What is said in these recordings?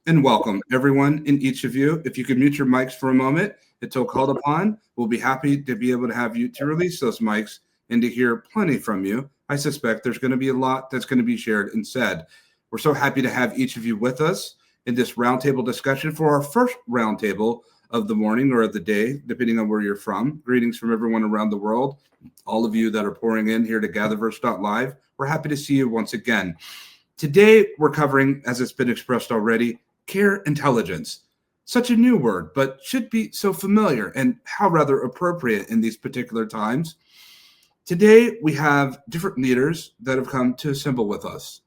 and welcome everyone and each of you. If you could mute your mics for a moment until called upon, we'll be happy to be able to have you to release those mics and to hear plenty from you. I suspect there's going to be a lot that's going to be shared and said. We're so happy to have each of you with us in this roundtable discussion for our first roundtable of the morning or of the day, depending on where you're from. Greetings from everyone around the world. All of you that are pouring in here to GatherVerse.live, we're happy to see you once again. Today, we're covering, as it's been expressed already, care intelligence. Such a new word, but should be so familiar and how rather appropriate in these particular times. Today, we have different leaders that have come to assemble with us.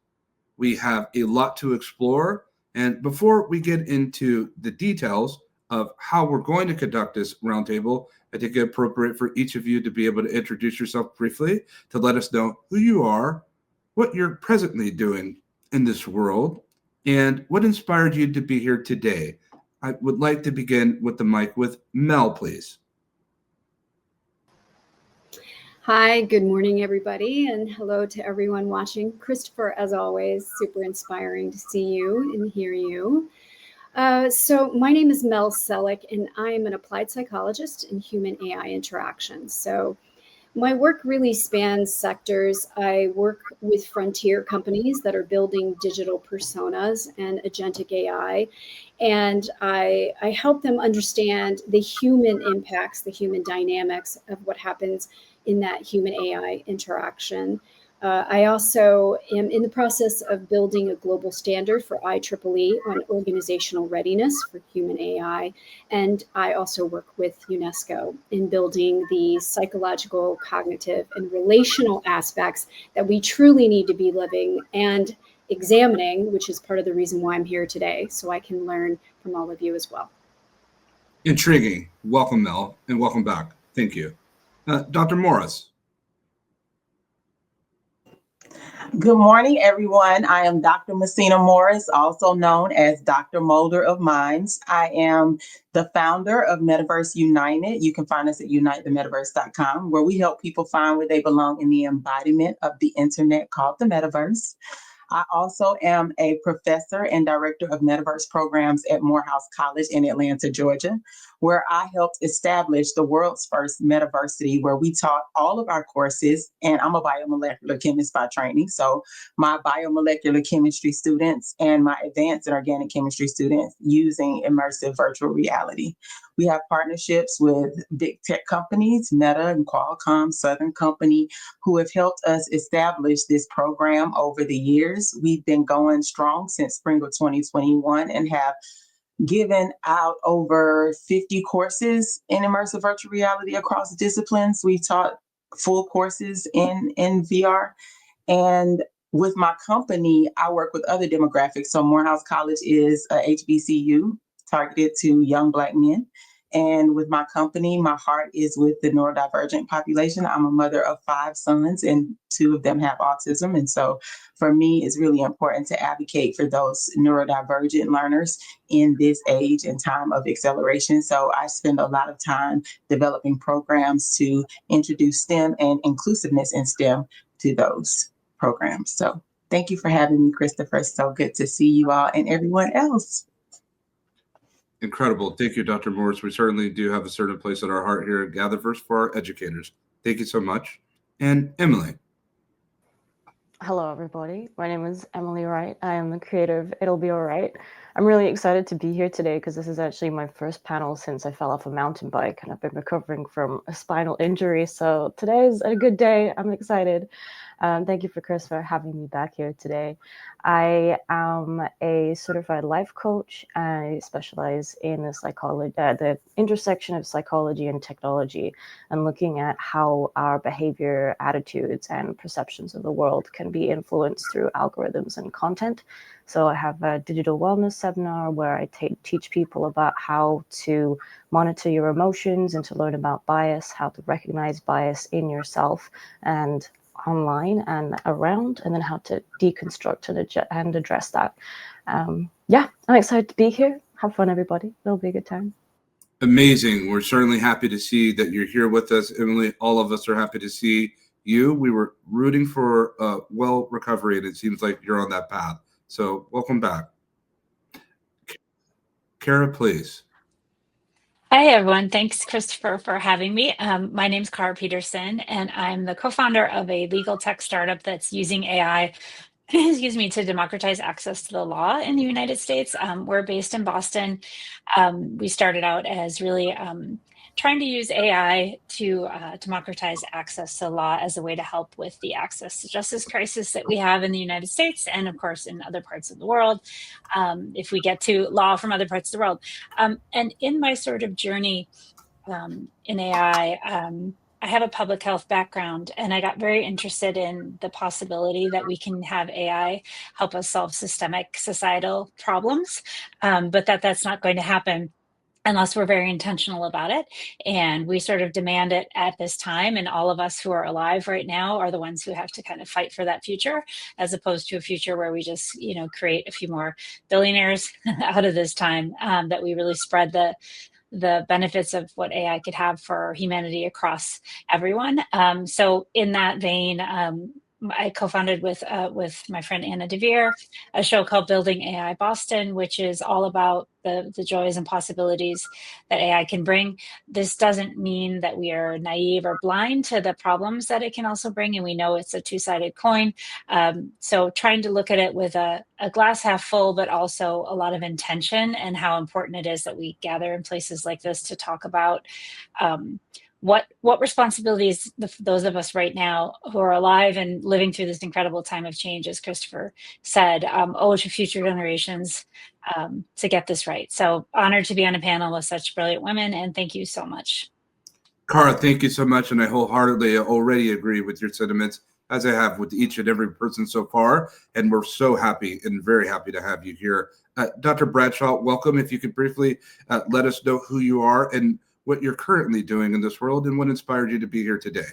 We have a lot to explore. And before we get into the details of how we're going to conduct this roundtable, I think it's appropriate for each of you to be able to introduce yourself briefly, to let us know who you are, what you're presently doing in this world, and what inspired you to be here today. I would like to begin with the mic with Mel, please. Hi, good morning, everybody, and hello to everyone watching. Christopher, as always, super inspiring to see you and hear you. So my name is Mel Selleck, and I am an applied psychologist in human-AI interactions. So my work really spans sectors. I work with frontier companies that are building digital personas and agentic AI, and I help them understand the human impacts, the human dynamics of what happens in that human AI interaction. I also am in the process of building a global standard for IEEE on organizational readiness for human AI. And I also work with UNESCO in building the psychological, cognitive, and relational aspects that we truly need to be living and examining, which is part of the reason why I'm here today, so I can learn from all of you as well. Intriguing. Welcome, Mel, and welcome back. Thank you. Dr. Morris. Good morning, everyone. I am Dr. Messina Morris, also known as Dr. Molder of Minds. I am the founder of Metaverse United. You can find us at unitethemetaverse.com, where we help people find where they belong in the embodiment of the internet called the metaverse. I also am a professor and director of metaverse programs at Morehouse College in Atlanta, Georgia, where I helped establish the world's first metaversity, where we taught all of our courses. And I'm a biomolecular chemist by training. So my biomolecular chemistry students and my advanced and organic chemistry students using immersive virtual reality. We have partnerships with big tech companies, Meta and Qualcomm, Southern Company, who have helped us establish this program over the years. We've been going strong since spring of 2021 and have given out over 50 courses in immersive virtual reality across disciplines. We've taught full courses in VR. And with my company, I work with other demographics. So Morehouse College is a HBCU targeted to young Black men. And with my company, my heart is with the neurodivergent population. I'm a mother of 5 sons, and 2 of them have autism. And so for me, it's really important to advocate for those neurodivergent learners in this age and time of acceleration. So I spend a lot of time developing programs to introduce STEM and inclusiveness in STEM to those programs. So thank you for having me, Christopher. So good to see you all and everyone else. Incredible. Thank you, Dr. Morris. We certainly do have a certain place in our heart here at GatherVerse for our educators. Thank you so much. And Emily. Hello, everybody. My name is Emily Wright. I am the creator of It'll Be Alright. I'm really excited to be here today because this is actually my first panel since I fell off a mountain bike and I've been recovering from a spinal injury. So today is a good day. I'm excited. Thank you for Chris for having me back here today. I am a certified life coach. I specialize in the intersection of psychology and technology and looking at how our behavior, attitudes, and perceptions of the world can be influenced through algorithms and content. So I have a digital wellness seminar where I teach people about how to monitor your emotions and to learn about bias, how to recognize bias in yourself and online and around, and then how to deconstruct and address that. I'm excited to be here. Have fun, everybody. It'll be a good time. Amazing. We're certainly happy to see that you're here with us, Emily. All of us are happy to see you. We were rooting for well recovery, and it seems like you're on that path. So welcome back. Kara, please. Hi, everyone. Thanks, Christopher, for having me. My name's Cara Peterson, and I'm the co-founder of a legal tech startup that's using AI, excuse me, to democratize access to the law in the United States. We're based in Boston. We started out as really trying to use AI to democratize access to law as a way to help with the access to justice crisis that we have in the United States and, of course, in other parts of the world, if we get to law from other parts of the world. And in my sort of journey in AI, I have a public health background, and I got very interested in the possibility that we can have AI help us solve systemic societal problems, but that's not going to happen unless we're very intentional about it. And we sort of demand it at this time. And all of us who are alive right now are the ones who have to kind of fight for that future, as opposed to a future where we just, create a few more billionaires out of this time, that we really spread the benefits of what AI could have for humanity across everyone. So in that vein, I co-founded with my friend Anna DeVere a show called Building AI Boston, which is all about the joys and possibilities that AI can bring. This doesn't mean that we are naive or blind to the problems that it can also bring, and we know it's a two-sided coin. So trying to look at it with a glass half full, but also a lot of intention, and how important it is that we gather in places like this to talk about what responsibilities those of us right now who are alive and living through this incredible time of change, as Christopher said, owe to future generations to get this right. So honored to be on a panel with such brilliant women, and thank you so much. Cara, thank you so much, and I wholeheartedly already agree with your sentiments, as I have with each and every person so far, and we're so happy and very happy to have you here. Dr. Bradshaw, welcome. If you could briefly let us know who you are and what you're currently doing in this world and what inspired you to be here today.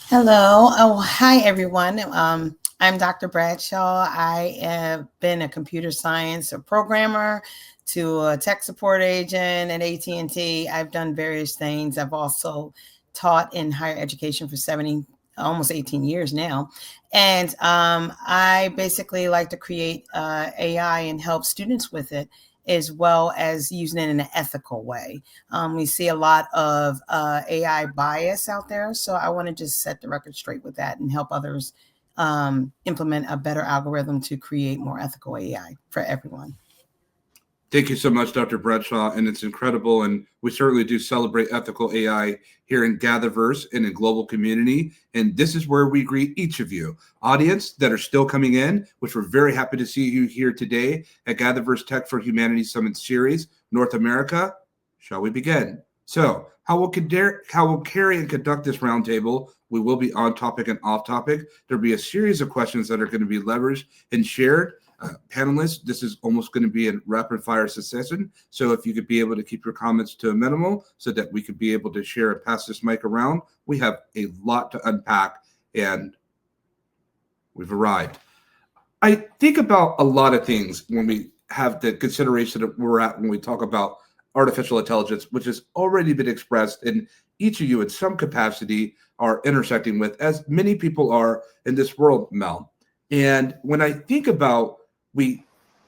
Hello. Oh, hi, everyone. I'm Dr. Bradshaw. I have been a computer science programmer to a tech support agent at AT&T. I've done various things. I've also taught in higher education for almost 18 years now. And I basically like to create AI and help students with it, as well as using it in an ethical way. We see a lot of AI bias out there. So I want to just set the record straight with that and help others implement a better algorithm to create more ethical AI for everyone. Thank you so much, Dr. Bradshaw, and it's incredible. And we certainly do celebrate ethical AI here in GatherVerse and in global community. And this is where we greet each of you, audience that are still coming in, which we're very happy to see you here today at GatherVerse Tech for Humanity Summit Series, North America. Shall we begin? So how will carry and conduct this roundtable? We will be on topic and off topic. There'll be a series of questions that are going to be leveraged and shared. Panelists, this is almost going to be a rapid fire succession. So if you could be able to keep your comments to a minimal so that we could be able to share and pass this mic around. We have a lot to unpack and we've arrived. I think about a lot of things when we have the consideration that we're at when we talk about artificial intelligence, which has already been expressed, and each of you in some capacity are intersecting with, as many people are in this world, Mel. And when I think about, we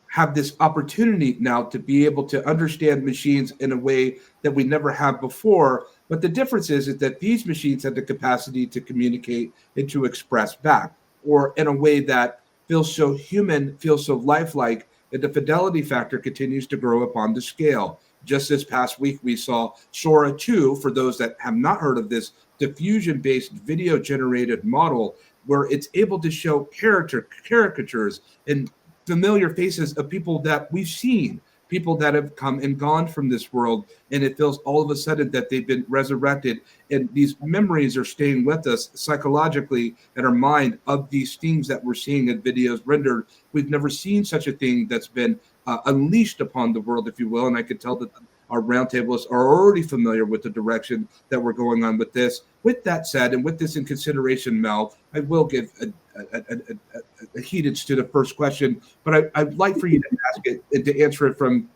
have this opportunity now to be able to understand machines in a way that we never have before. But the difference is that these machines have the capacity to communicate and to express back, or in a way that feels so human, feels so lifelike, that the fidelity factor continues to grow upon the scale. Just this past week, we saw Sora 2, for those that have not heard of this diffusion-based video-generated model, where it's able to show caricatures and familiar faces of people that we've seen, people that have come and gone from this world. And it feels all of a sudden that they've been resurrected. And these memories are staying with us psychologically in our mind of these things that we're seeing in videos rendered. We've never seen such a thing that's been unleashed upon the world, if you will. And I could tell that our roundtables are already familiar with the direction that we're going on with this. With that said, and with this in consideration, Mel, I will give a heedage to the first question, but I'd like for you to ask it and to answer it from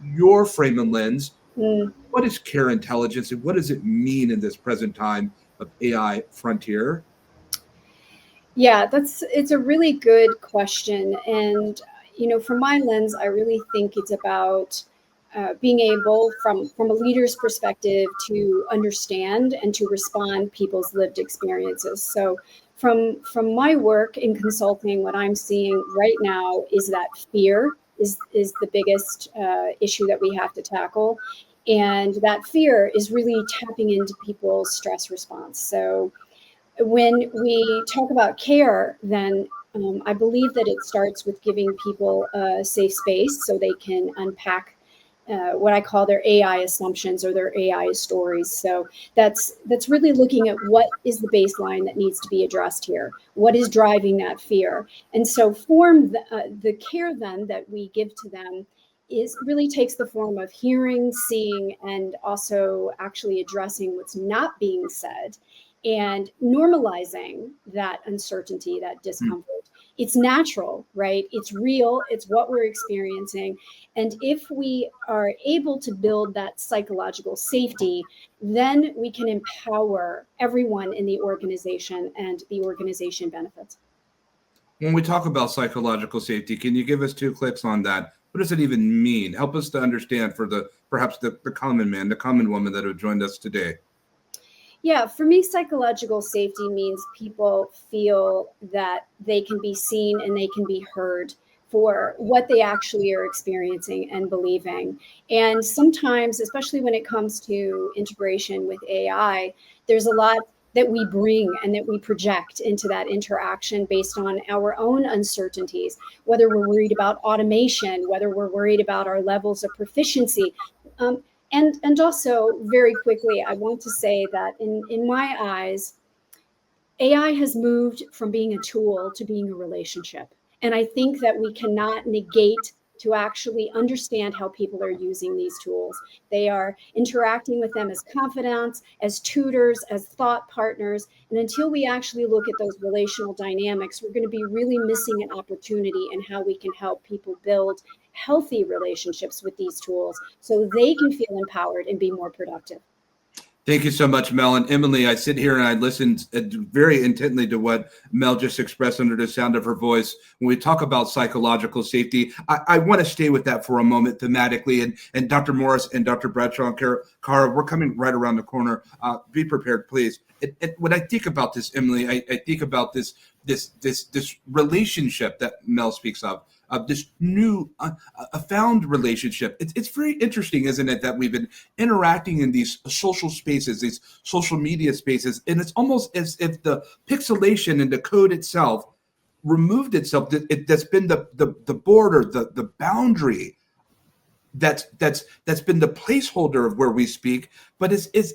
your frame and lens. What is care intelligence, and what does it mean in this present time of AI frontier? Yeah, it's a really good question. And from my lens, I really think it's about being able, from a leader's perspective, to understand and to respond people's lived experiences. So from my work in consulting, what I'm seeing right now is that fear is the biggest issue that we have to tackle. And that fear is really tapping into people's stress response. So when we talk about care, then I believe that it starts with giving people a safe space so they can unpack what I call their AI assumptions or their AI stories. So that's really looking at what is the baseline that needs to be addressed here. What is driving that fear? And so the care then that we give to them really takes the form of hearing, seeing, and also actually addressing what's not being said and normalizing that uncertainty, that discomfort. It's natural, right? It's real. It's what we're experiencing. And if we are able to build that psychological safety, then we can empower everyone in the organization and the organization benefits. When we talk about psychological safety, can you give us 2 clicks on that? What does it even mean? Help us to understand for perhaps the common man, the common woman that have joined us today. Yeah, for me, psychological safety means people feel that they can be seen and they can be heard for what they actually are experiencing and believing. And sometimes, especially when it comes to integration with AI, there's a lot that we bring and that we project into that interaction based on our own uncertainties, whether we're worried about automation, whether we're worried about our levels of proficiency. And also, very quickly, I want to say that in my eyes, AI has moved from being a tool to being a relationship. And I think that we cannot negate to actually understand how people are using these tools. They are interacting with them as confidants, as tutors, as thought partners. And until we actually look at those relational dynamics, we're going to be really missing an opportunity in how we can help people build healthy relationships with these tools so they can feel empowered and be more productive. Thank you so much, Mel. And Emily, I sit here and I listened very intently to what Mel just expressed under the sound of her voice. When we talk about psychological safety, I want to stay with that for a moment thematically. And Dr. Morris and Dr. Bradshaw and Cara, we're coming right around the corner. Be prepared, please. When I think about this, Emily, I think about this relationship that Mel speaks of this new found relationship. It's very interesting, isn't it, that we've been interacting in these social spaces, these social media spaces, and it's almost as if the pixelation and the code itself removed itself. That's been the border, the boundary. That's been the placeholder of where we speak, but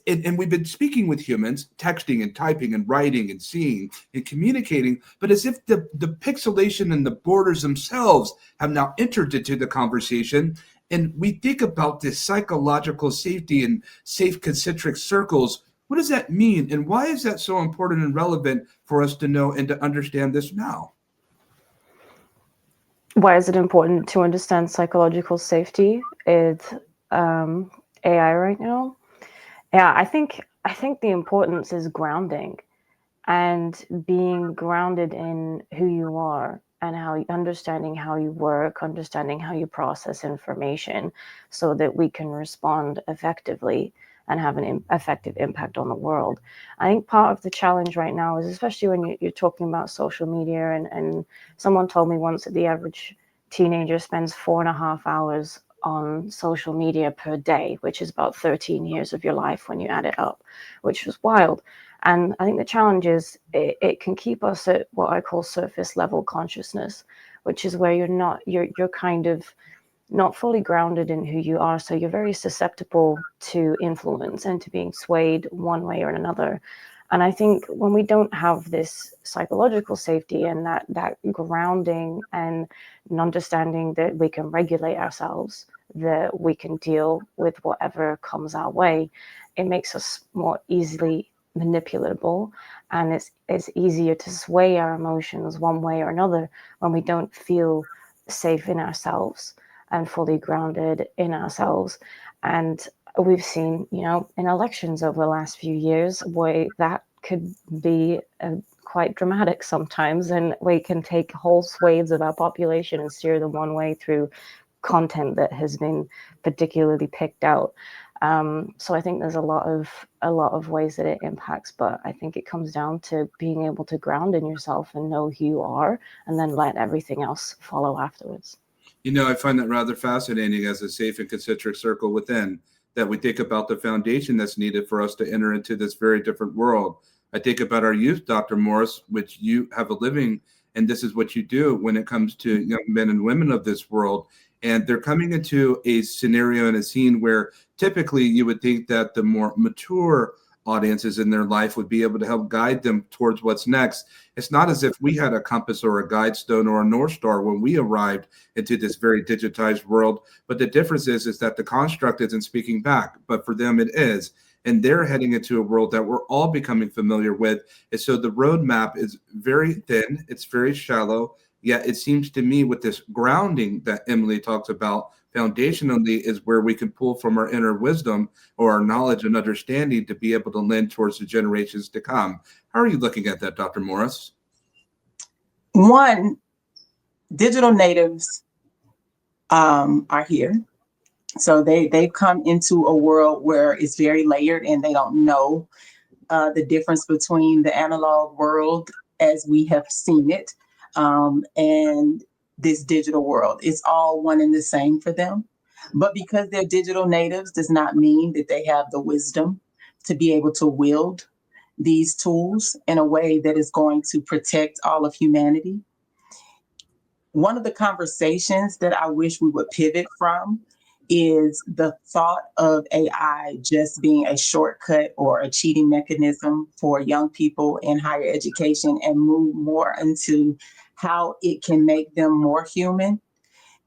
and we've been speaking with humans, texting and typing and writing and seeing and communicating, but as if the pixelation and the borders themselves have now entered into the conversation. And we think about this psychological safety and safe concentric circles. What does that mean? And why is that so important and relevant for us to know and to understand this now? Why is it important to understand psychological safety with AI right now? Yeah, I think the importance is grounding and being grounded in who you are and understanding how you work, understanding how you process information so that we can respond effectively and have an effective impact on the world. I think part of the challenge right now is, especially when you're talking about social media, and someone told me once that the average teenager spends 4.5 hours on social media per day, which is about 13 years of your life when you add it up, which was wild. And I think the challenge is it can keep us at what I call surface level consciousness, which is where you're kind of not fully grounded in who you are. So you're very susceptible to influence and to being swayed one way or another. And I think when we don't have this psychological safety and that grounding and an understanding that we can regulate ourselves, that we can deal with whatever comes our way, it makes us more easily manipulatable, and it's easier to sway our emotions one way or another when we don't feel safe in ourselves and fully grounded in ourselves. And we've seen, in elections over the last few years, where that could be quite dramatic sometimes, and we can take whole swathes of our population and steer them one way through content that has been particularly picked out. So I think there's a lot of ways that it impacts, but I think it comes down to being able to ground in yourself and know who you are, and then let everything else follow afterwards. I find that rather fascinating as a safe and concentric circle within, that we think about the foundation that's needed for us to enter into this very different world. I think about our youth, Dr. Morris, which you have a living, and this is what you do when it comes to young men and women of this world. And they're coming into a scenario and a scene where typically you would think that the more mature audiences in their life would be able to help guide them towards what's next. It's not as if we had a compass or a guide stone or a North Star when we arrived into this very digitized world. But the difference is that the construct isn't speaking back, but for them it is. And they're heading into a world that we're all becoming familiar with. And so the roadmap is very thin, it's very shallow. Yet it seems to me with this grounding that Emily talks about, foundationally is where we can pull from our inner wisdom or our knowledge and understanding to be able to lend towards the generations to come. How are you looking at that, Dr. Morris? One, digital natives are here. So they've come into a world where it's very layered and they don't know the difference between the analog world as we have seen it and this digital world. It's all one and the same for them. But because they're digital natives does not mean that they have the wisdom to be able to wield these tools in a way that is going to protect all of humanity. One of the conversations that I wish we would pivot from is the thought of AI just being a shortcut or a cheating mechanism for young people in higher education, and move more into how it can make them more human.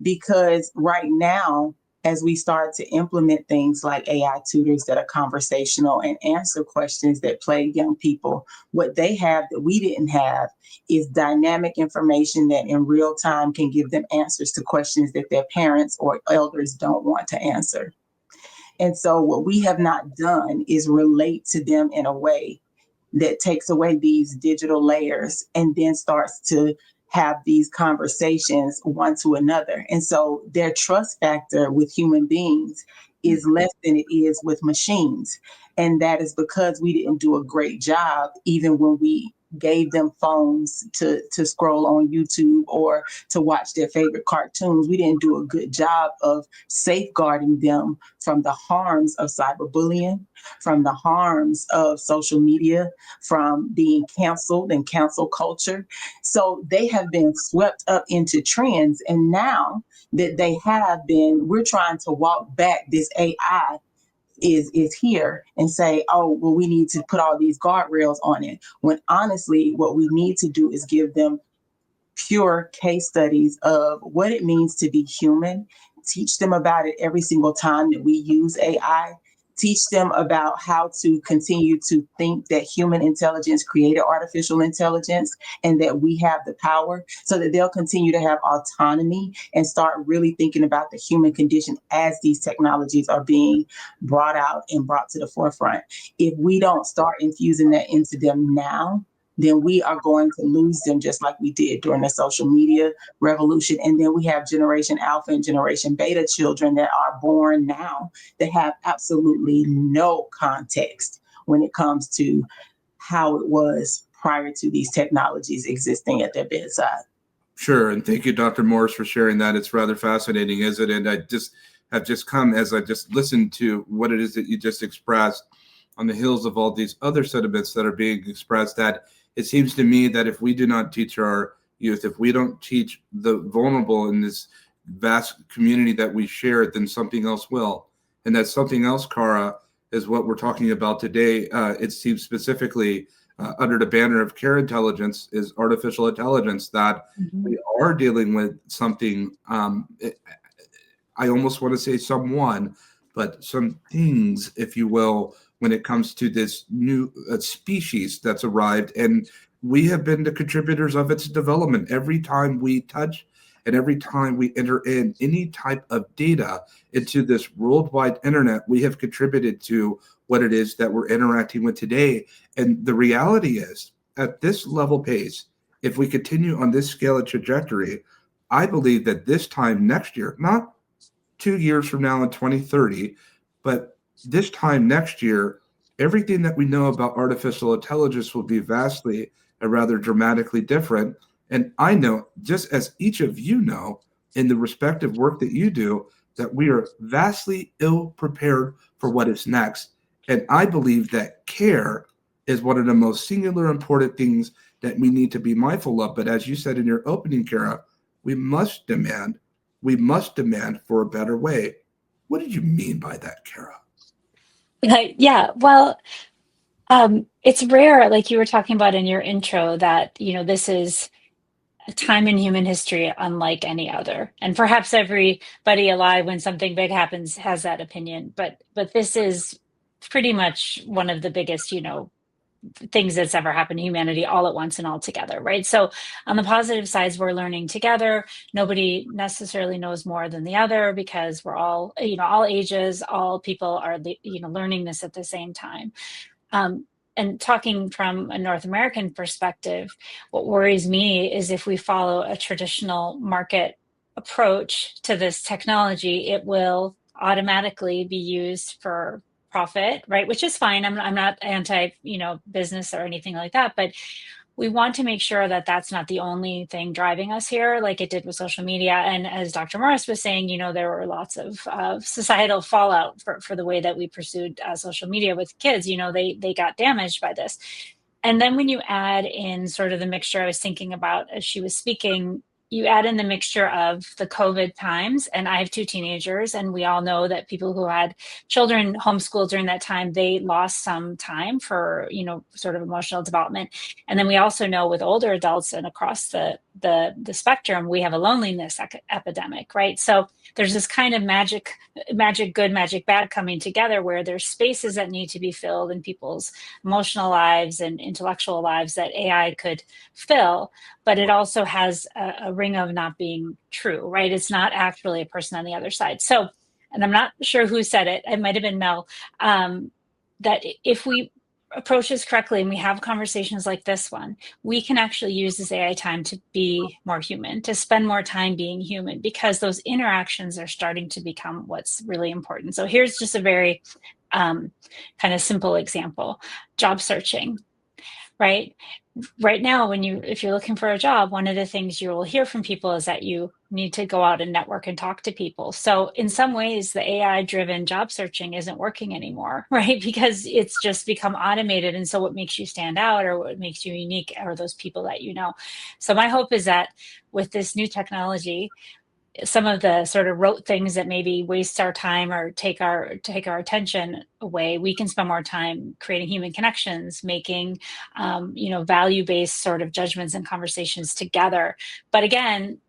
Because right now, as we start to implement things like AI tutors that are conversational and answer questions that plague young people, what they have that we didn't have is dynamic information that in real time can give them answers to questions that their parents or elders don't want to answer. And so what we have not done is relate to them in a way that takes away these digital layers and then starts to have these conversations one to another. And so their trust factor with human beings is less than it is with machines. And that is because we didn't do a great job, even when we gave them phones to scroll on YouTube or to watch their favorite cartoons. We didn't do a good job of safeguarding them from the harms of cyberbullying, from the harms of social media, from being canceled and cancel culture. So they have been swept up into trends. And now that they have been, we're trying to walk back this AI is here and say, oh, well, we need to put all these guardrails on it. When honestly, what we need to do is give them pure case studies of what it means to be human, teach them about it every single time that we use AI, teach them about how to continue to think that human intelligence created artificial intelligence and that we have the power, so that they'll continue to have autonomy and start really thinking about the human condition as these technologies are being brought out and brought to the forefront. If we don't start infusing that into them now, then we are going to lose them just like we did during the social media revolution. And then we have Generation Alpha and Generation Beta children that are born now that have absolutely no context when it comes to how it was prior to these technologies existing at their bedside. Sure. And thank you, Dr. Morris, for sharing that. It's rather fascinating, isn't it? And I just have just come as I just listened to what it is that you just expressed on the heels of all these other sentiments that are being expressed, that it seems to me that if we do not teach our youth, if we don't teach the vulnerable in this vast community that we share, then something else will. And that something else, Cara, is what we're talking about today. It seems specifically under the banner of care intelligence is artificial intelligence, that we are dealing with something, I almost want to say someone, but some things, if you will, when it comes to this new species that's arrived. And we have been the contributors of its development. Every time we touch and every time we enter in any type of data into this worldwide internet, we have contributed to what it is that we're interacting with today. And the reality is at this level pace, if we continue on this scale of trajectory, I believe that this time next year, not 2 years from now in 2030, but this time next year, everything that we know about artificial intelligence will be vastly and rather dramatically different. And I know, just as each of you know, in the respective work that you do, that we are vastly ill prepared for what is next. And I believe that care is one of the most singular important things that we need to be mindful of. But as you said in your opening, Kara, we must demand for a better way. What did you mean by that, Kara? Yeah, well, it's rare, like you were talking about in your intro, that, this is a time in human history unlike any other. And perhaps everybody alive, when something big happens, has that opinion. But this is pretty much one of the biggest, things that's ever happened to humanity all at once and all together, right? So on the positive sides, we're learning together. Nobody necessarily knows more than the other because we're all, all ages, all people are, learning this at the same time. And talking from a North American perspective, what worries me is if we follow a traditional market approach to this technology, it will automatically be used for profit, right? Which is fine. I'm not anti, business or anything like that, but we want to make sure that that's not the only thing driving us here, like it did with social media. And as Dr. Morris was saying, there were lots of societal fallout for the way that we pursued social media with kids. They got damaged by this. And then when you add in sort of the mixture I was thinking about as she was speaking, you add in the mixture of the COVID times, and I have 2 teenagers, and we all know that people who had children homeschooled during that time, they lost some time for, sort of emotional development. And then we also know with older adults and across the spectrum, we have a loneliness epidemic, right? So there's this kind of magic good, magic bad coming together where there's spaces that need to be filled in people's emotional lives and intellectual lives that AI could fill, but it also has a ring of not being true, right? It's not actually a person on the other side. So, and I'm not sure who said it, it might have been Mel, that if we approach this correctly and we have conversations like this one, we can actually use this AI time to be more human, to spend more time being human, because those interactions are starting to become what's really important. So here's just a very kind of simple example: job searching, right? Right now, if you're looking for a job, one of the things you will hear from people is that you need to go out and network and talk to people. So in some ways, the AI-driven job searching isn't working anymore, right? Because it's just become automated. And so what makes you stand out or what makes you unique are those people that you know. So my hope is that with this new technology, some of the sort of rote things that maybe waste our time or take our attention away, we can spend more time creating human connections, making value-based sort of judgments and conversations together. But again,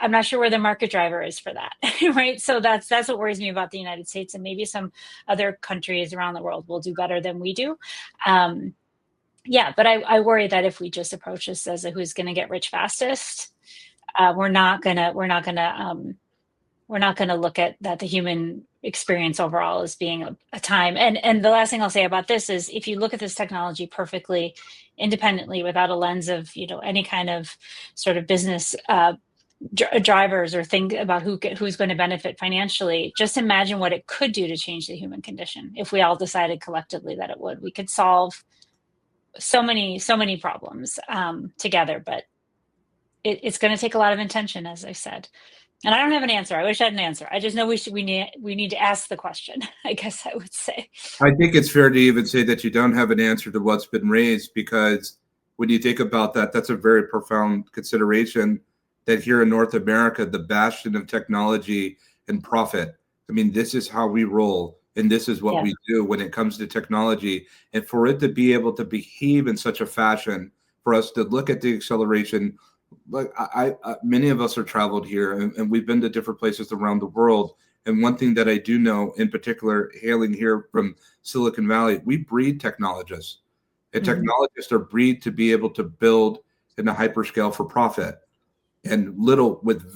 I'm not sure where the market driver is for that, right? So that's what worries me about the United States, and maybe some other countries around the world will do better than we do. But I worry that if we just approach this as a who's going to get rich fastest, we're not gonna look at that the human experience overall as being a time. And the last thing I'll say about this is, if you look at this technology perfectly independently without a lens of any kind of sort of business drivers or think about who's going to benefit financially, just imagine what it could do to change the human condition if we all decided collectively that it would. We could solve so many problems together, but it's going to take a lot of intention, as I said. And I don't have an answer. I wish I had an answer. I just know we need to ask the question, I guess I would say. I think it's fair to even say that you don't have an answer to what's been raised, because when you think about that, that's a very profound consideration, that here in North America, the bastion of technology and profit, I mean, this is how we roll, and this is what we do when it comes to technology. And for it to be able to behave in such a fashion, for us to look at the acceleration, like many of us are traveled here, and we've been to different places around the world. And one thing that I do know, in particular, hailing here from Silicon Valley, we breed technologists, and technologists are breed to be able to build in a hyperscale for profit, and little with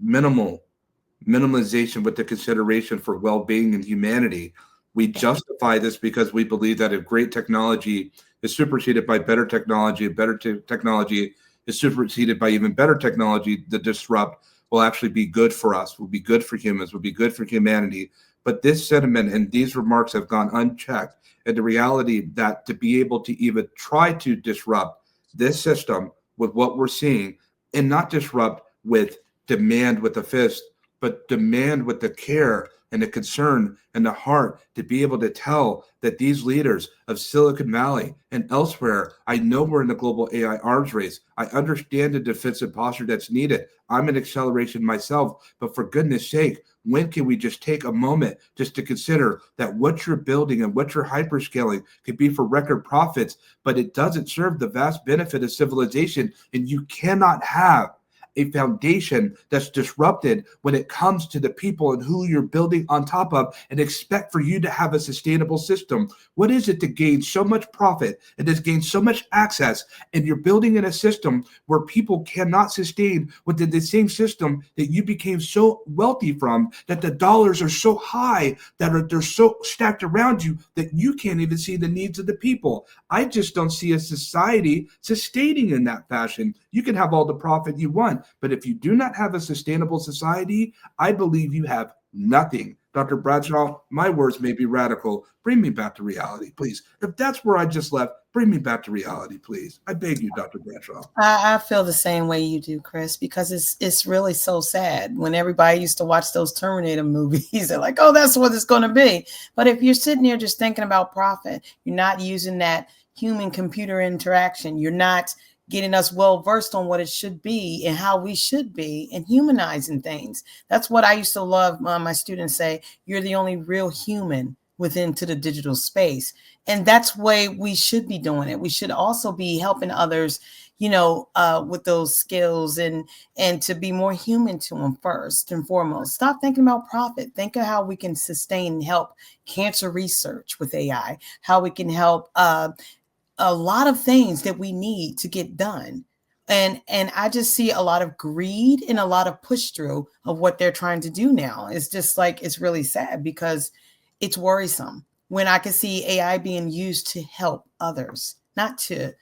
minimalization with the consideration for well-being and humanity. We justify this because we believe that if great technology is superseded by better technology. Better technology is superseded by even better technology. The disrupt will actually be good for us, will be good for humans, will be good for humanity. But this sentiment and these remarks have gone unchecked. And the reality that to be able to even try to disrupt this system with what we're seeing, and not disrupt with demand with a fist, but demand with the care and the concern and the heart to be able to tell that these leaders of Silicon Valley and elsewhere, I know we're in the global AI arms race. I understand the defensive posture that's needed. I'm in acceleration myself, but for goodness sake, when can we just take a moment just to consider that what you're building and what you're hyperscaling could be for record profits, but it doesn't serve the vast benefit of civilization, and you cannot have a foundation that's disrupted when it comes to the people and who you're building on top of, and expect for you to have a sustainable system. What is it to gain so much profit and to gain so much access, and you're building in a system where people cannot sustain within the same system that you became so wealthy from, that the dollars are so high that they're so stacked around you that you can't even see the needs of the people? I just don't see a society sustaining in that fashion. You can have all the profit you want, but if you do not have a sustainable society, I believe you have nothing. Dr. Bradshaw, my words may be radical. Bring me back to reality, please. If that's where I just left, bring me back to reality, please. I beg you, Dr. Bradshaw. I feel the same way you do, Chris, because it's really so sad. When everybody used to watch those Terminator movies, they're like, oh, that's what it's going to be. But if you're sitting here just thinking about profit, you're not using that human computer interaction. You're not getting us well versed on what it should be and how we should be, and humanizing things. That's what I used to love. My students say, you're the only real human within to the digital space. And that's the way we should be doing it. We should also be helping others, with those skills and to be more human to them first and foremost. Stop thinking about profit. Think of how we can sustain and help cancer research with AI, how we can help a lot of things that we need to get done. And I just see a lot of greed and a lot of push through of what they're trying to do now. It's just like, it's really sad because it's worrisome when I can see AI being used to help others, not to,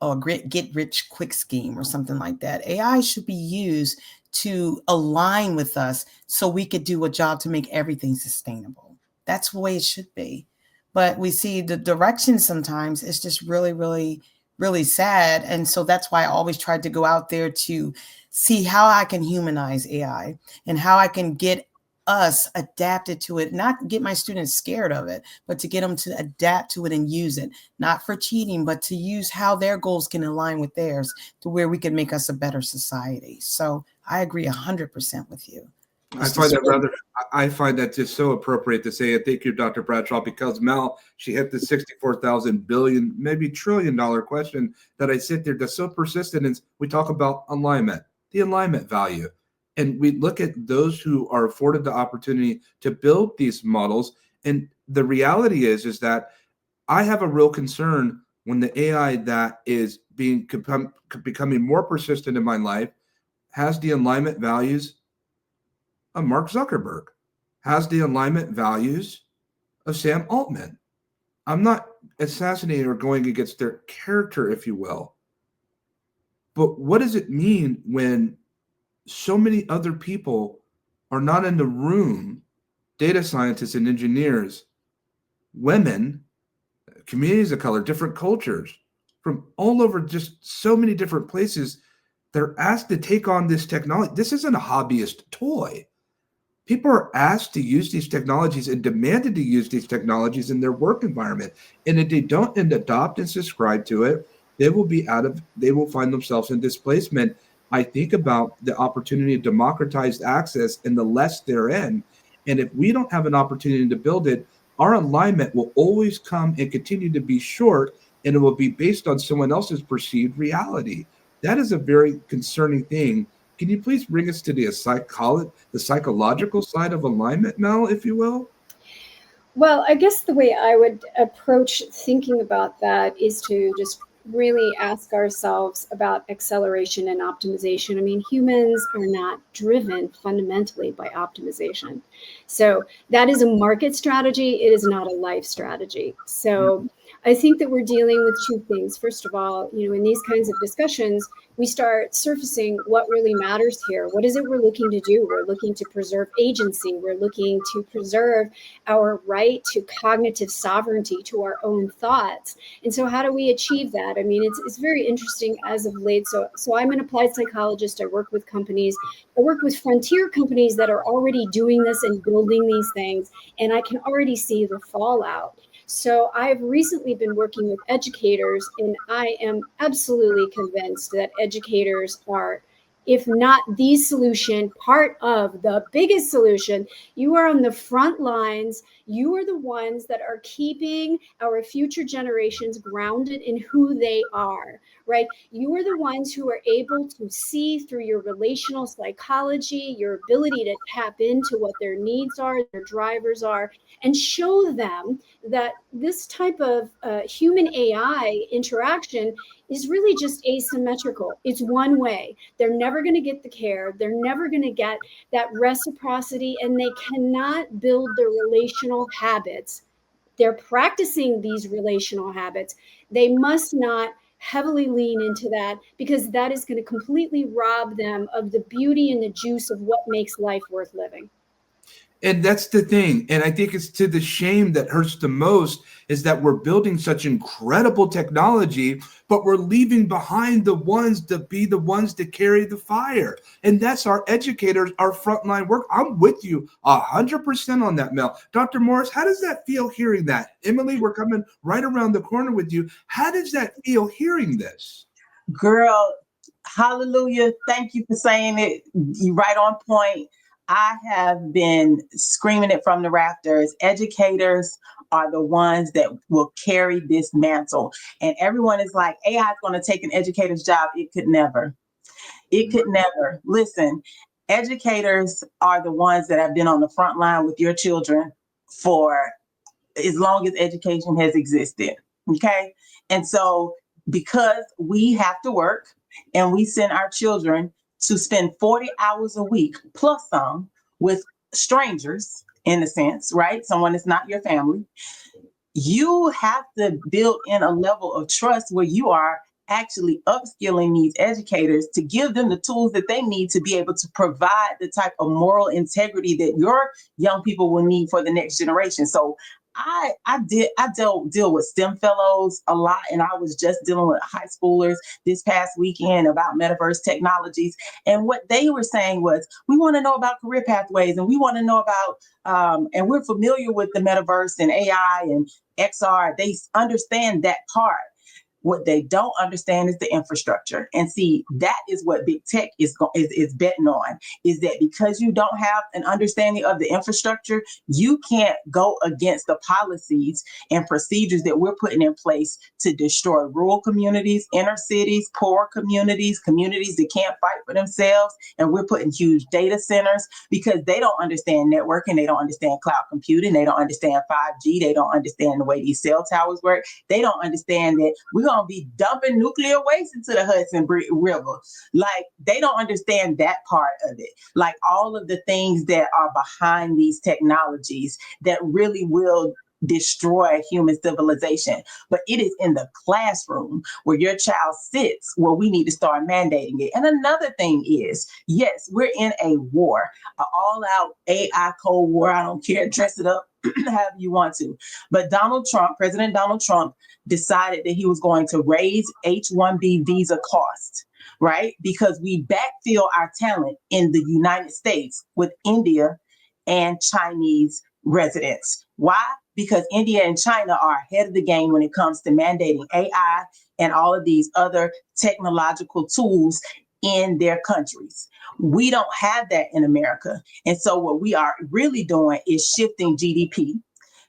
or get rich quick scheme or something like that. AI should be used to align with us so we could do a job to make everything sustainable. That's the way it should be. But we see the direction sometimes is just really, really, really sad. And so that's why I always tried to go out there to see how I can humanize AI and how I can get us adapted to it, not get my students scared of it, but to get them to adapt to it and use it, not for cheating, but to use how their goals can align with theirs to where we can make us a better society. So I agree 100% with you. I find that just so appropriate to say it. Thank you, Dr. Bradshaw, because Mel, she hit the 64,000 billion, maybe $1 trillion question that I sit there that's so persistent. And we talk about alignment, the alignment value. And we look at those who are afforded the opportunity to build these models. And the reality is that I have a real concern when the AI that is becoming more persistent in my life has the alignment values of Mark Zuckerberg, has the alignment values of Sam Altman. I'm not assassinating or going against their character, if you will. But what does it mean when so many other people are not in the room? Data scientists and engineers, women, communities of color, different cultures from all over, just so many different places. They're asked to take on this technology. This isn't a hobbyist toy. People are asked to use these technologies and demanded to use these technologies in their work environment. And if they don't adopt and subscribe to it, they will find themselves in displacement. I think about the opportunity of democratized access and the less they're in. And if we don't have an opportunity to build it, our alignment will always come and continue to be short, and it will be based on someone else's perceived reality. That is a very concerning thing. Can you please bring us to the psychological side of alignment, Mel, if you will? Well, I guess the way I would approach thinking about that is to just really ask ourselves about acceleration and optimization. I mean, humans are not driven fundamentally by optimization. So that is a market strategy. It is not a life strategy. So I think that we're dealing with two things. First of all, in these kinds of discussions, we start surfacing what really matters here. What is it we're looking to do? We're looking to preserve agency. We're looking to preserve our right to cognitive sovereignty, to our own thoughts. And so how do we achieve that? I mean, it's very interesting as of late. So I'm an applied psychologist. I work with companies. I work with frontier companies that are already doing this and building these things. And I can already see the fallout. So I've recently been working with educators, and I am absolutely convinced that educators are, if not the solution, part of the biggest solution. You are on the front lines. You are the ones that are keeping our future generations grounded in who they are, right? You are the ones who are able to see through your relational psychology, your ability to tap into what their needs are, their drivers are, and show them that this type of human AI interaction is really just asymmetrical. It's one way. They're never going to get the care. They're never going to get that reciprocity, and they cannot build their relational habits. They're practicing these relational habits. They must not heavily lean into that, because that is going to completely rob them of the beauty and the juice of what makes life worth living. And that's the thing. And I think it's to the shame that hurts the most is that we're building such incredible technology, but we're leaving behind the ones to be the ones to carry the fire. And that's our educators, our frontline work. I'm with you 100% on that, Mel. Dr. Morris, how does that feel hearing that? Emily, we're coming right around the corner with you. How does that feel hearing this? Girl, hallelujah. Thank you for saying it. You're right on point. I have been screaming it from the rafters. Educators are the ones that will carry this mantle. And everyone is like, AI is going to take an educator's job. It could never. It could never. Listen, educators are the ones that have been on the front line with your children for as long as education has existed. Okay. And so because we have to work and we send our children to spend 40 hours a week plus some with strangers, in a sense, right? Someone that's not your family. You have to build in a level of trust where you are actually upskilling these educators to give them the tools that they need to be able to provide the type of moral integrity that your young people will need for the next generation. So I deal with STEM fellows a lot, and I was just dealing with high schoolers this past weekend about metaverse technologies. And what they were saying was, we want to know about career pathways, and we want to know about, and we're familiar with the metaverse and AI and XR. They understand that part. What they don't understand is the infrastructure. And see, that is what big tech is betting on, is that because you don't have an understanding of the infrastructure, you can't go against the policies and procedures that we're putting in place to destroy rural communities, inner cities, poor communities, communities that can't fight for themselves. And we're putting huge data centers because they don't understand networking. They don't understand cloud computing. They don't understand 5G. They don't understand the way these cell towers work. They don't understand that we're going to be dumping nuclear waste into the Hudson River. Like, they don't understand that part of it. Like, all of the things that are behind these technologies that really will destroy human civilization. But it is in the classroom where your child sits where we need to start mandating it. And another thing is, yes, we're in a war, an all-out AI Cold War. I don't care, dress it up however you want to. But President Donald Trump decided that he was going to raise H-1B visa costs, right? Because we backfill our talent in the United States with India and Chinese residents. Why? Because India and China are ahead of the game when it comes to mandating AI and all of these other technological tools in their countries. We don't have that in America. And so what we are really doing is shifting GDP,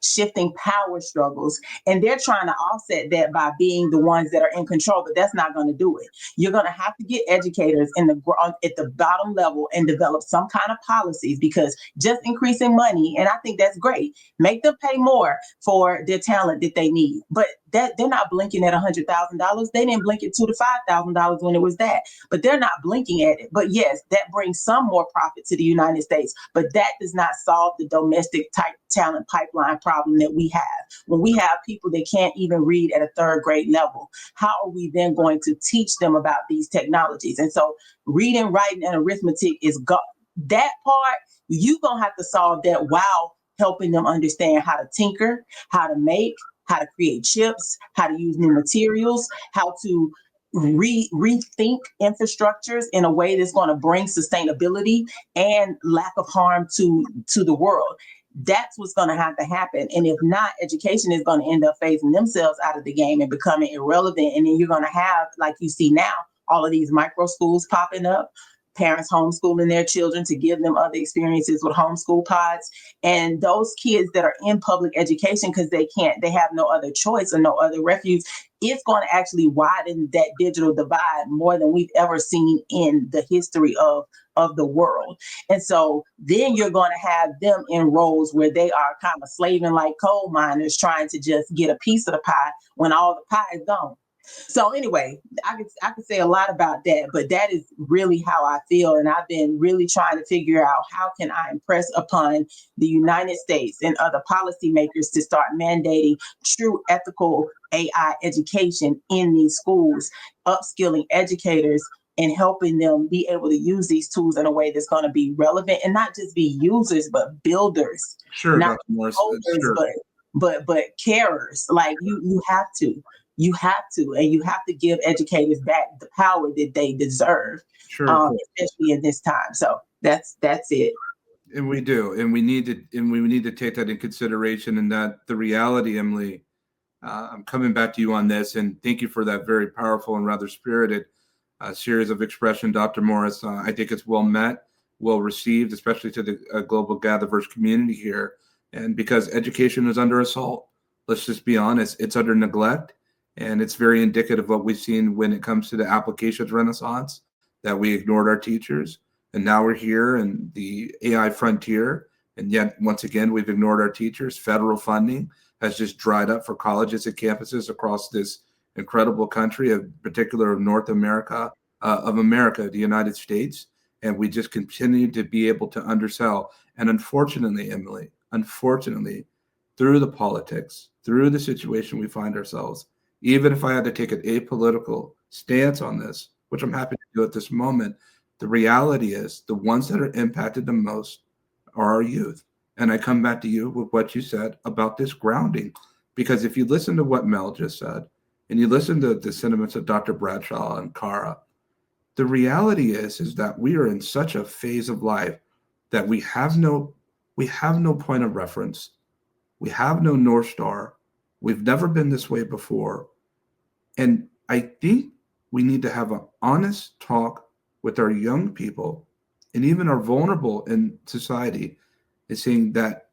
shifting power struggles, and they're trying to offset that by being the ones that are in control, but that's not going to do it. You're going to have to get educators at the bottom level and develop some kind of policies, because just increasing money, and I think that's great, make them pay more for their talent that they need, but that they're not blinking at $100,000. They didn't blink at $2,000 to $5,000 when it was that, but they're not blinking at it. But yes, that brings some more profit to the United States, but that does not solve the domestic type talent pipeline problem that we have. When we have people that can't even read at a third grade level, how are we then going to teach them about these technologies? And so reading, writing, and arithmetic is that part, you're going to have to solve that while helping them understand how to tinker, how to make, how to create chips, how to use new materials, how to rethink infrastructures in a way that's going to bring sustainability and lack of harm to the world. That's what's going to have to happen. And if not, education is going to end up phasing themselves out of the game and becoming irrelevant. And then you're going to have, like you see now, all of these micro schools popping up, parents homeschooling their children to give them other experiences with homeschool pods. And those kids that are in public education because they have no other choice or no other refuge, it's going to actually widen that digital divide more than we've ever seen in the history of the world. And so then you're going to have them in roles where they are kind of slaving like coal miners, trying to just get a piece of the pie when all the pie is gone. So anyway, I could say a lot about that, but that is really how I feel. And I've been really trying to figure out how can I impress upon the United States and other policymakers to start mandating true ethical AI education in these schools, upskilling educators and helping them be able to use these tools in a way that's going to be relevant and not just be users, but builders. Sure, not Dr. Morris. holders, Sure. but carers. Like you have to. You have to, and you have to give educators back the power that they deserve, Sure. especially in this time. So that's it. And we do, and we need to take that in consideration. And that the reality, Emily, I'm coming back to you on this, and thank you for that very powerful and rather spirited series of expression, Dr. Morris. I think it's well met, well received, especially to the global GatherVerse community here. And because education is under assault, let's just be honest, it's under neglect. And it's very indicative of what we've seen when it comes to the applications renaissance, that we ignored our teachers. And now we're here in the AI frontier. And yet, once again, we've ignored our teachers. Federal funding has just dried up for colleges and campuses across this incredible country, in particular of North America, the United States. And we just continue to be able to undersell. And unfortunately, Emily, through the politics, through the situation we find ourselves, even if I had to take an apolitical stance on this, which I'm happy to do at this moment, the reality is the ones that are impacted the most are our youth. And I come back to you with what you said about this grounding, because if you listen to what Mel just said, and you listen to the sentiments of Dr. Bradshaw and Cara, the reality is that we are in such a phase of life that we have no point of reference. We have no North Star. We've never been this way before. And I think we need to have an honest talk with our young people and even our vulnerable in society, is saying that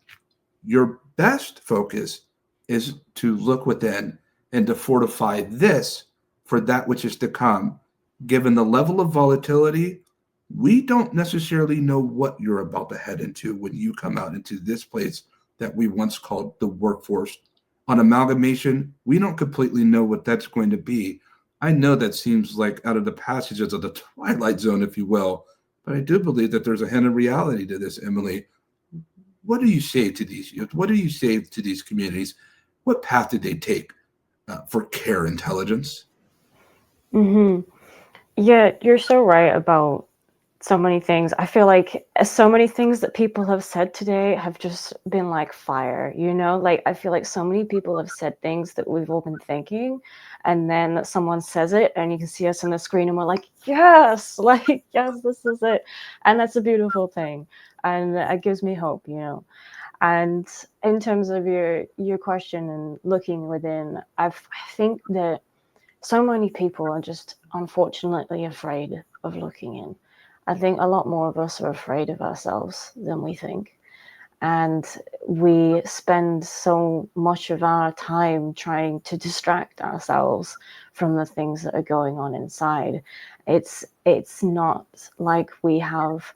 your best focus is to look within and to fortify this for that which is to come. Given the level of volatility, we don't necessarily know what you're about to head into when you come out into this place that we once called the workforce. On amalgamation, we don't completely know what that's going to be. I know that seems like out of the passages of the Twilight Zone, if you will, but I do believe that there's a hint of reality to this, Emily. What do you say to these youth? What do you say to these communities? What path did they take for care intelligence? Mm-hmm. Yeah, you're so right about so many things. I feel like so many things that people have said today have just been like fire, like I feel like so many people have said things that we've all been thinking, and then someone says it and you can see us on the screen and we're like, yes, yes, this is it. And that's a beautiful thing. And it gives me hope, And in terms of your question and looking within, I think that so many people are just unfortunately afraid of looking in. I think a lot more of us are afraid of ourselves than we think. And we spend so much of our time trying to distract ourselves from the things that are going on inside. It's not like we have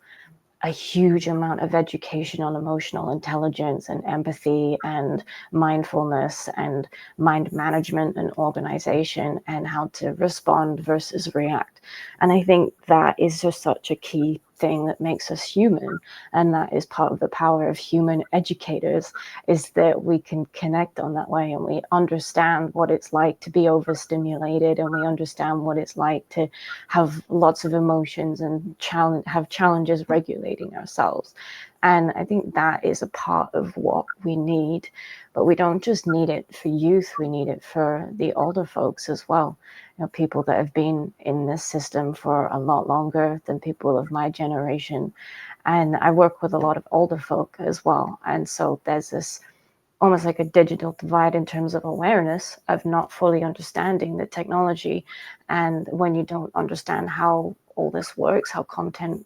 a huge amount of education on emotional intelligence and empathy and mindfulness and mind management and organization and how to respond versus react. And I think that is just such a key thing that makes us human. And that is part of the power of human educators, is that we can connect on that way, and we understand what it's like to be overstimulated, and we understand what it's like to have lots of emotions and have challenges regulating ourselves. And I think that is a part of what we need. But we don't just need it for youth, we need it for the older folks as well. You know, people that have been in this system for a lot longer than people of my generation. And I work with a lot of older folk as well. And so there's this almost like a digital divide in terms of awareness of not fully understanding the technology. And when you don't understand how all this works, how content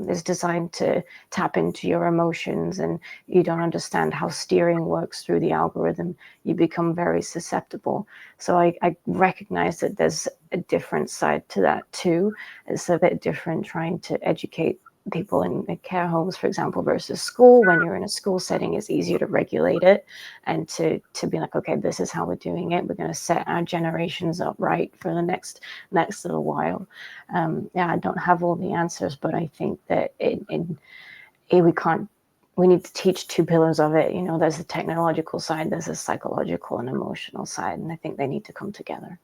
is designed to tap into your emotions, and you don't understand how steering works through the algorithm, you become very susceptible. So I recognize that there's a different side to that too. It's a bit different trying to educate people in care homes, for example, versus school. When you're in a school setting, it's easier to regulate it and to be like, okay, this is how we're doing it. We're going to set our generations up right for the next little while. Yeah, I don't have all the answers, but I think that we need to teach two pillars of it. You know, there's a technological side, there's a psychological and emotional side, and I think they need to come together.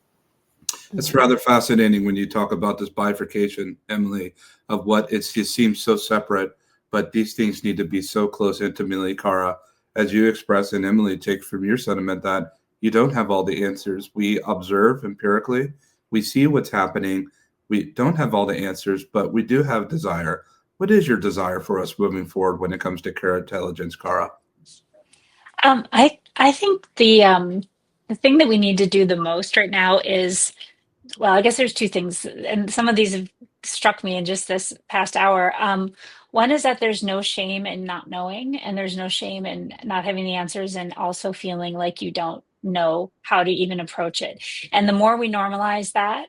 It's rather fascinating when you talk about this bifurcation, Emily, of what it seems so separate, but these things need to be so close intimately, Cara, as you express, and Emily, take from your sentiment that you don't have all the answers. We observe empirically, we see what's happening. We don't have all the answers, but we do have desire. What is your desire for us moving forward when it comes to care intelligence, Cara? I think the thing that we need to do the most right now is, well, I guess there's two things, and some of these have struck me in just this past hour. One is that there's no shame in not knowing, and there's no shame in not having the answers, and also feeling like you don't know how to even approach it. And the more we normalize that,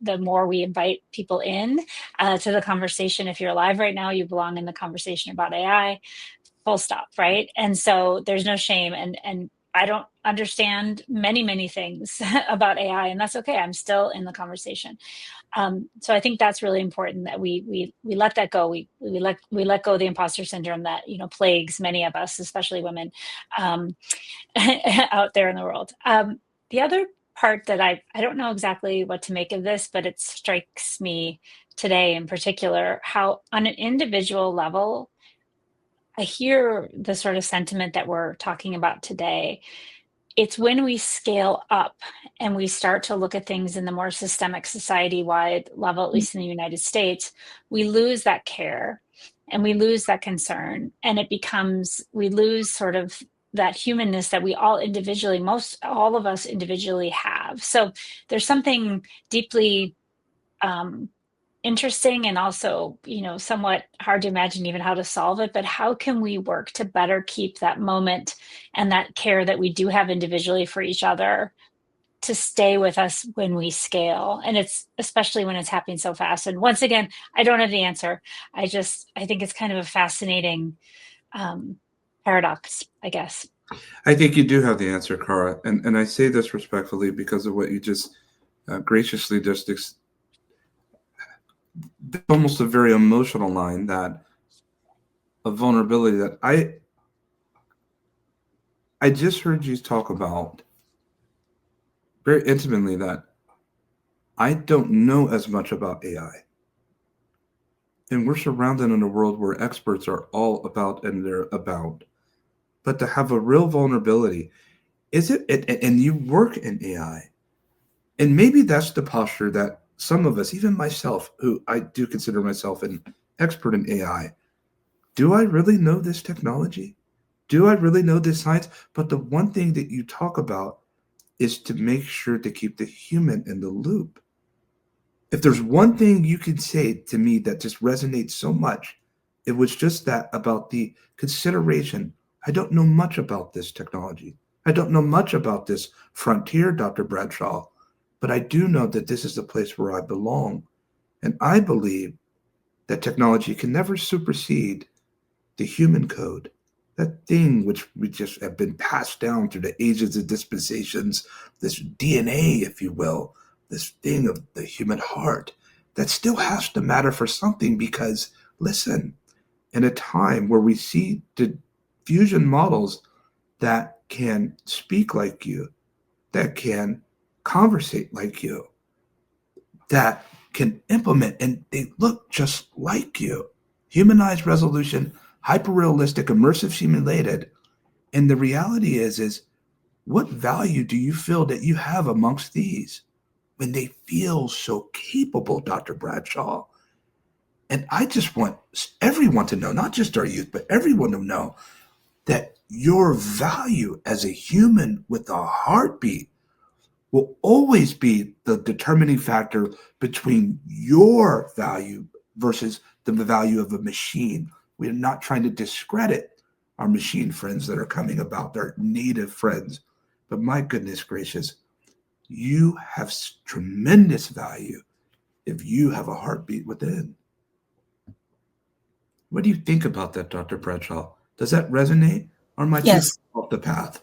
the more we invite people in to the conversation. If you're alive right now, you belong in the conversation about AI. Full stop, right? And so there's no shame, and I don't understand many things about AI, and that's okay. I'm still in the conversation. So I think that's really important, that we let that go. We let go of the imposter syndrome that plagues many of us, especially women, out there in the world. The other part that I don't know exactly what to make of this, but it strikes me today in particular, how on an individual level, I hear the sort of sentiment that we're talking about today. It's when we scale up and we start to look at things in the more systemic society-wide level, at least in the United States, we lose that care and we lose that concern, and we lose sort of that humanness that we all of us individually have. So there's something deeply interesting, and also, somewhat hard to imagine even how to solve it, but how can we work to better keep that moment and that care that we do have individually for each other to stay with us when we scale? And it's especially when it's happening so fast. And once again, I don't have the answer. I think it's kind of a fascinating paradox, I guess. I think you do have the answer, Cara. And I say this respectfully because of what you just graciously almost a very emotional line, that a vulnerability that I just heard you talk about very intimately, that I don't know as much about AI. And we're surrounded in a world where experts are all about and they're about. But to have a real vulnerability, and you work in AI, and maybe that's the posture that some of us, even myself, who I do consider myself an expert in AI, do I really know this technology? Do I really know this science? But the one thing that you talk about is to make sure to keep the human in the loop. If there's one thing you could say to me that just resonates so much, it was just that, about the consideration. I don't know much about this technology. I don't know much about this frontier, Dr. Bradshaw, but I do know that this is the place where I belong. And I believe that technology can never supersede the human code, that thing which we just have been passed down through the ages and dispensations, this DNA, if you will, this thing of the human heart that still has to matter for something. Because listen, in a time where we see diffusion models that can speak like you, that can conversate like you, that can implement, and they look just like you. Humanized resolution, hyper-realistic, immersive simulated. And the reality is what value do you feel that you have amongst these when they feel so capable, Dr. Bradshaw? And I just want everyone to know, not just our youth, but everyone to know that your value as a human with a heartbeat will always be the determining factor between your value versus the value of a machine. We are not trying to discredit our machine friends that are coming about, their native friends. But my goodness gracious, you have tremendous value if you have a heartbeat within. What do you think about that, Dr. Bradshaw? Does that resonate, or am I too off the path?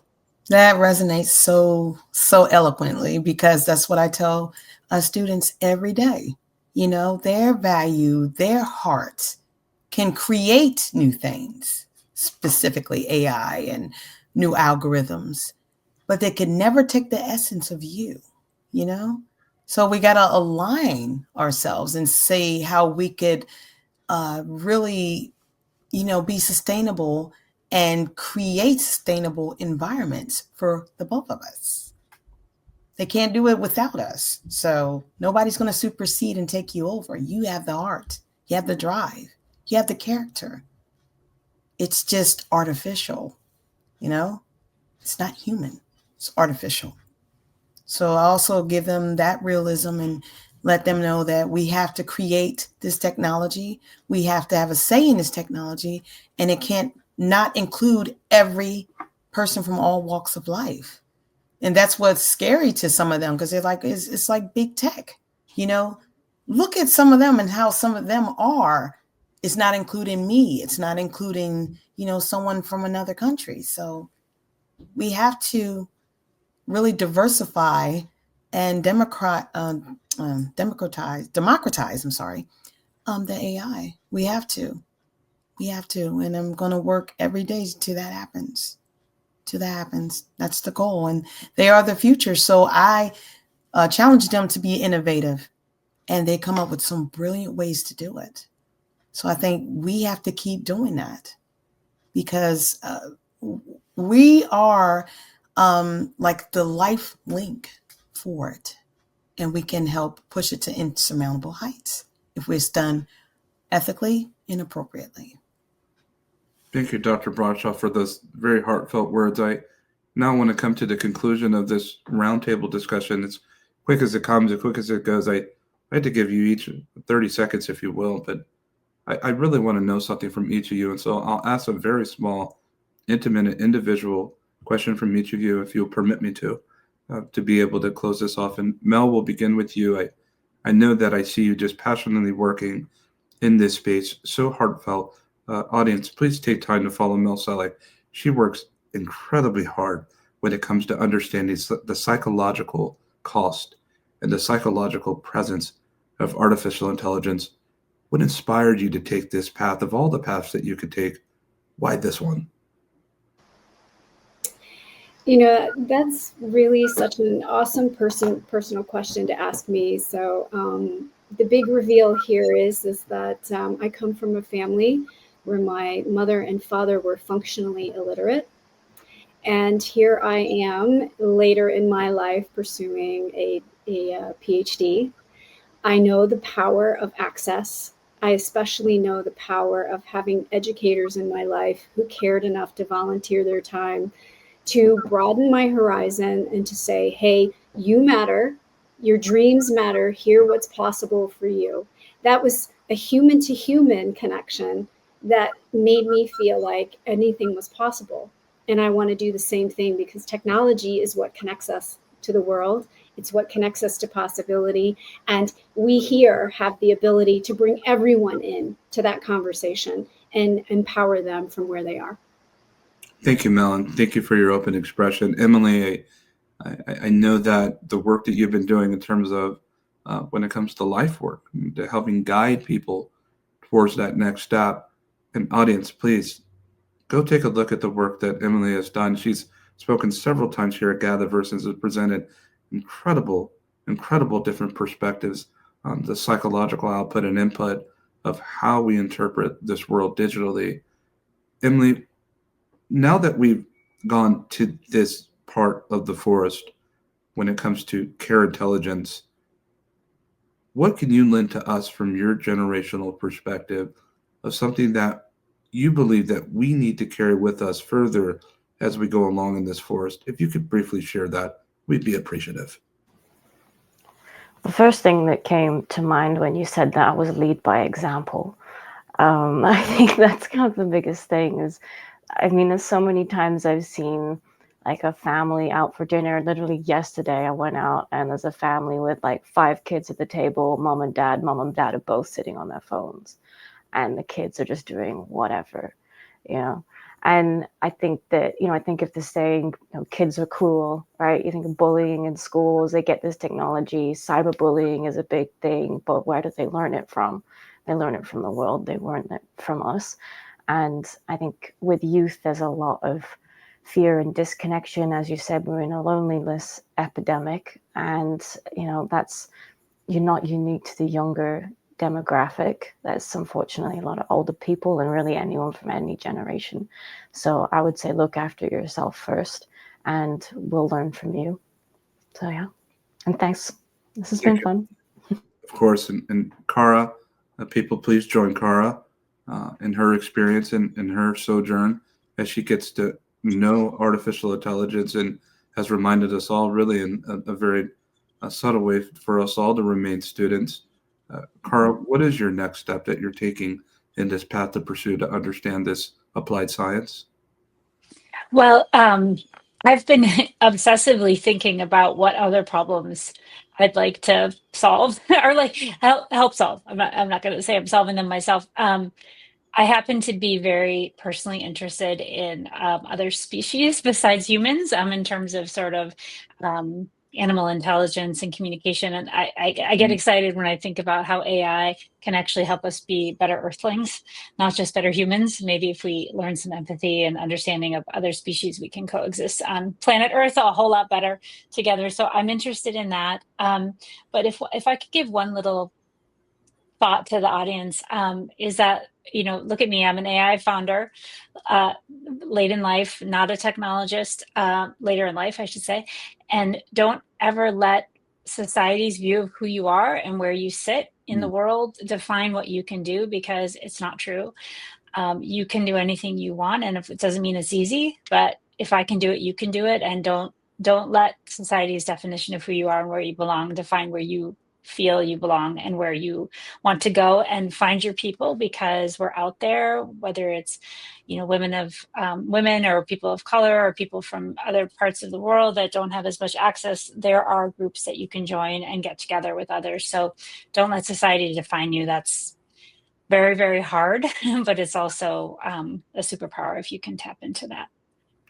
That resonates so eloquently, because that's what I tell students every day. You know, their value, their heart can create new things, specifically AI and new algorithms, but they can never take the essence of you, you know? So we got to align ourselves and see how we could really, you know, be sustainable and create sustainable environments for the both of us. They can't do it without us. So nobody's going to supersede and take you over. You have the heart, you have the drive, you have the character. It's just artificial, you know? It's not human, it's artificial. So I also give them that realism and let them know that we have to create this technology. We have to have a say in this technology, and it can't not include every person from all walks of life. And that's what's scary to some of them, because they're like, it's like big tech, you know? Look at some of them and how some of them are. It's not including me. It's not including, you know, someone from another country. So we have to really diversify and democratize, the AI. We have to, and I'm going to work every day till that happens. That's the goal, and they are the future. So I challenge them to be innovative, and they come up with some brilliant ways to do it. So I think we have to keep doing that, because we are like the life link for it, and we can help push it to insurmountable heights if it's done ethically and appropriately. Thank you, Dr. Bradshaw, for those very heartfelt words. I now want to come to the conclusion of this roundtable discussion. It's quick as it comes, as quick as it goes. I had to give you each 30 seconds, if you will, but I really want to know something from each of you. And so I'll ask a very small, intimate, and individual question from each of you, if you'll permit me to be able to close this off. And Mel, will begin with you. I know that I see you just passionately working in this space, so heartfelt. Audience, please take time to follow Mel Selleck. She works incredibly hard when it comes to understanding the psychological cost and the psychological presence of artificial intelligence. What inspired you to take this path? Of all the paths that you could take, why this one? You know, that's really such an awesome personal question to ask me. So the big reveal here is that I come from a family where my mother and father were functionally illiterate. And here I am later in my life pursuing a PhD. I know the power of access. I especially know the power of having educators in my life who cared enough to volunteer their time to broaden my horizon and to say, hey, you matter, your dreams matter, hear what's possible for you. That was a human to human connection that made me feel like anything was possible. And I want to do the same thing, because technology is what connects us to the world. It's what connects us to possibility. And we here have the ability to bring everyone in to that conversation and empower them from where they are. Thank you, Mel, and thank you for your open expression. Emily, I know that the work that you've been doing in terms of when it comes to life work, to helping guide people towards that next step. And audience, please go take a look at the work that Emily has done. She's spoken several times here at GatherVerse and has presented incredible different perspectives on the psychological output and input of how we interpret this world digitally. Emily, now that we've gone to this part of the forest when it comes to care intelligence, what can you lend to us from your generational perspective of something that you believe that we need to carry with us further as we go along in this forest? If you could briefly share that, we'd be appreciative. The first thing that came to mind when you said that was lead by example. I think that's kind of the biggest thing is, I mean, there's so many times I've seen like a family out for dinner. Literally yesterday I went out and there's a family with like 5 kids at the table, mom and dad are both sitting on their phones and the kids are just doing whatever, you know. And I think that, you know, I think if the saying, you know, kids are cruel, right? You think of bullying in schools, they get this technology, cyberbullying is a big thing, but where do they learn it from? They learn it from the world, they learn it from us. And I think with youth, there's a lot of fear and disconnection. As you said, we're in a loneliness epidemic, and, you know, you're not unique to the younger demographic. That's unfortunately a lot of older people and really anyone from any generation. So I would say look after yourself first and we'll learn from you. So yeah, and thanks. This has been fun. Of course, and Cara, people please join Cara in her experience and in her sojourn as she gets to know artificial intelligence and has reminded us all really in a very subtle way for us all to remain students. Cara, what is your next step that you're taking in this path to pursue to understand this applied science? Well, I've been obsessively thinking about what other problems I'd like to solve or like help solve. I'm not going to say I'm solving them myself. I happen to be very personally interested in other species besides humans, in terms of sort of animal intelligence and communication. And I get excited when I think about how AI can actually help us be better earthlings, not just better humans. Maybe if we learn some empathy and understanding of other species, we can coexist on planet Earth a whole lot better together. So I'm interested in that. But if I could give one little thought to the audience, is that, you know, look at me, I'm an AI founder, late in life, not a technologist, later in life, I should say. And don't ever let society's view of who you are and where you sit in the world define what you can do, because it's not true. You can do anything you want, and if it doesn't mean it's easy, but if I can do it, you can do it. And don't let society's definition of who you are and where you belong define where you feel you belong and where you want to go, and find your people, because we're out there, whether it's, you know, women or people of color or people from other parts of the world that don't have as much access. There are groups that you can join and get together with others. So don't let society define you. That's very, very hard, but it's also a superpower if you can tap into that.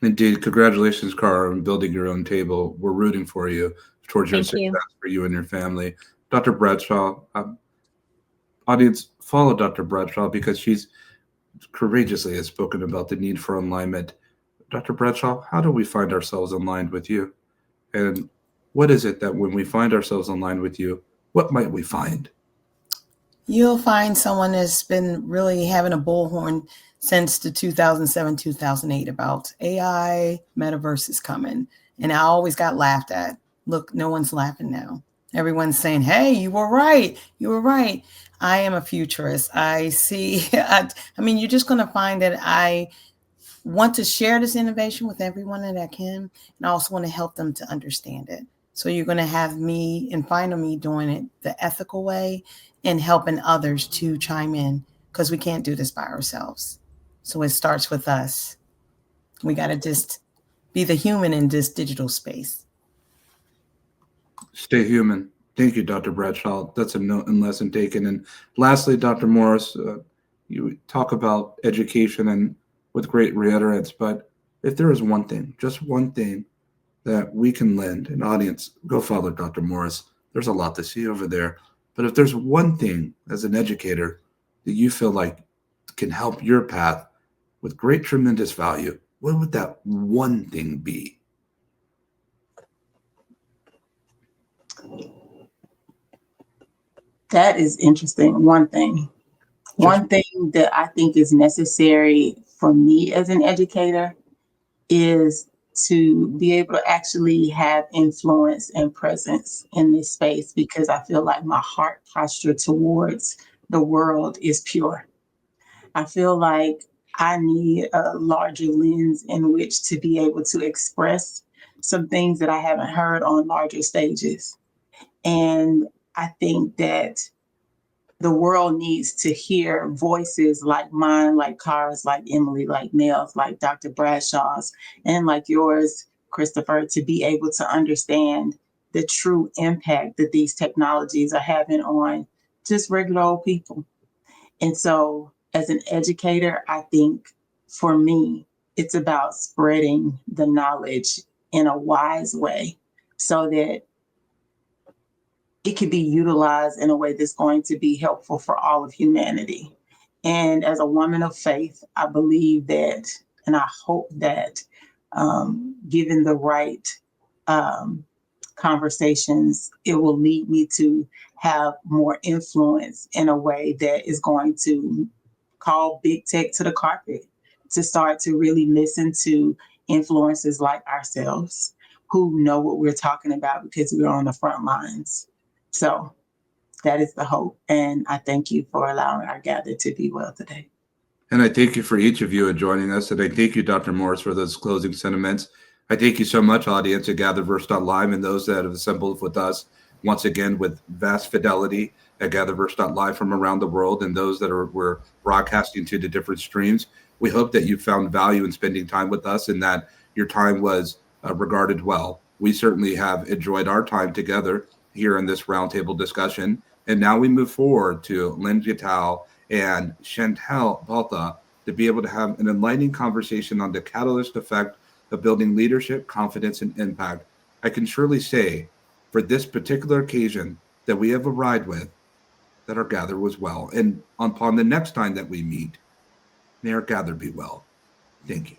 Indeed. Congratulations, Cara, on building your own table. We're rooting for you towards your success for you and your family. Dr. Bradshaw, audience, follow Dr. Bradshaw because she's courageously has spoken about the need for alignment. Dr. Bradshaw, how do we find ourselves aligned with you? And what is it that when we find ourselves aligned with you, what might we find? You'll find someone that's been really having a bullhorn since the 2007, 2008 about AI, metaverse is coming. And I always got laughed at. Look, no one's laughing now. Everyone's saying, hey, you were right. You were right. I am a futurist. I see, I mean, you're just going to find that I want to share this innovation with everyone that I can. And I also want to help them to understand it. So you're going to have me and find me doing it the ethical way and helping others to chime in, because we can't do this by ourselves. So it starts with us. We got to just be the human in this digital space. Stay human. Thank you, Dr. Bradshaw. That's a note and lesson taken. And lastly, Dr. Morris, you talk about education and with great reiterance, but if there is one thing, just one thing that we can lend, an audience, go follow Dr. Morris. There's a lot to see over there. But if there's one thing as an educator that you feel like can help your path with great, tremendous value, what would that one thing be? That is interesting. One thing that I think is necessary for me as an educator is to be able to actually have influence and presence in this space, because I feel like my heart posture towards the world is pure. I feel like I need a larger lens in which to be able to express some things that I haven't heard on larger stages. And I think that the world needs to hear voices like mine, like Cara's, like Emily, like Nell's, like Dr. Bradshaw's, and like yours, Christopher, to be able to understand the true impact that these technologies are having on just regular old people. And so, as an educator, I think for me, it's about spreading the knowledge in a wise way so that it could be utilized in a way that's going to be helpful for all of humanity. And as a woman of faith, I believe that, and I hope that, given the right conversations, it will lead me to have more influence in a way that is going to call big tech to the carpet, to start to really listen to influencers like ourselves who know what we're talking about because we're on the front lines. So that is the hope. And I thank you for allowing our gather to be well today. And I thank you for each of you joining us. And I thank you, Dr. Morris, for those closing sentiments. I thank you so much, audience at GatherVerse.live, and those that have assembled with us once again with vast fidelity at GatherVerse.live from around the world, and those that we're broadcasting to the different streams. We hope that you found value in spending time with us and that your time was regarded well. We certainly have enjoyed our time together here in this roundtable discussion. And now we move forward to Lynn Gittal and Chantel Balta to be able to have an enlightening conversation on the catalyst effect of building leadership, confidence, and impact. I can surely say for this particular occasion that we have arrived with, that our gather was well. And upon the next time that we meet, may our gather be well. Thank you.